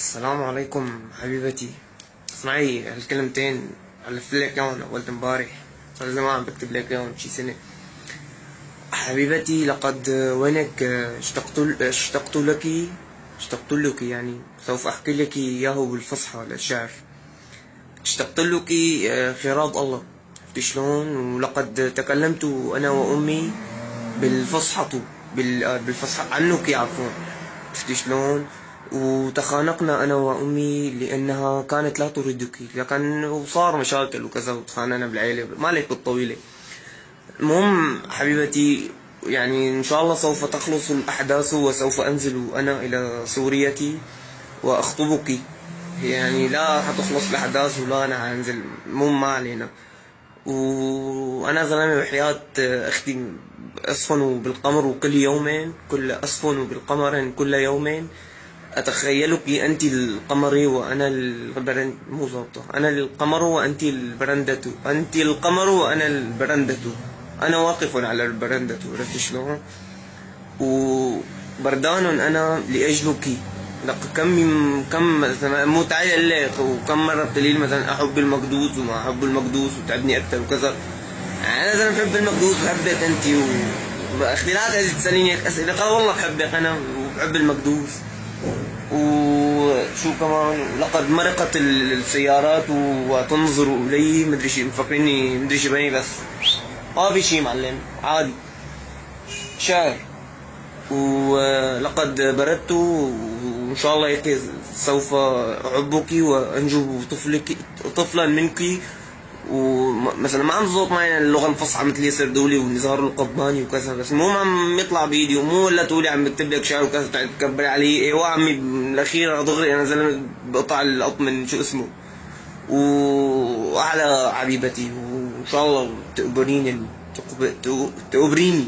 السلام عليكم حبيبتي. اسمعي هالكلمتين ألف لك اياهم أول امبارح، صار زمان عم بكتب لك اياهم شي سنة. حبيبتي لقد وينك اشتقت لك يعني سوف أحكي لك إياه بالفصحى للشعر. اشتقت لك خراض الله، عرفتي شلون؟ ولقد تكلمت أنا وأمي بالفصحى بالفصحى عنك عفوا، عرفتي شلون؟ وتخانقنا أنا وأمي لأنها كانت لا تردك، لكن وصار مشاكل وكذا وتخانقنا بالعيلة مالك بالطويلة. المهم حبيبتي، يعني إن شاء الله سوف تخلص الأحداث وسوف أنزل أنا إلى سوريتي وأخطبك. يعني لا حتخلص الأحداث ولا أنا حنزل، ما علينا. وأنا زلمة بحياة أختي أصفن بالقمر وكل يومين، كل أصفن بالقمر كل يومين. أتخيلك أنت القمر وأنا البرند، مو ظابطة، أنا القمر وأنت البرندة، أنت القمر وأنا البرندة، أنا واقف على البرندة، عرفت شلون؟ وبردان أنا لأجلك. كم مثلا متعلق، وكم مرة بتقولي مثلا أحب المقدوس وما أحب المقدوس وتعبني أكثر وكذا. أنا إذا بحب المقدوس بحبك أنت، واختلاف هذه تسأليني هيك أسئلة، قال والله بحبك أنا وبحب المقدوس. وشو كمان، لقد مرقت السيارات وتنظر إلي، مدري شي مفكريني مدري شي بني، بس ما في شي معلم، عادي شعر. ولقد بردت، وإن شاء الله هيك سوف أحبك وأنجب طفلا منك. ومثلا ما عم تزبط معي اللغة الفصحى مثل ياسر دولي ونزار القباني وكذا، بس مو عم يطلع بإيدي، ومو ولا تقولي عم بكتب لك شعر وكذا تكبري علي. ايوه عمي، بالأخير دغري أنا زلمة بقطع القط من شو اسمه. وأحلى حبيبتي، وإن شاء الله تقبريني.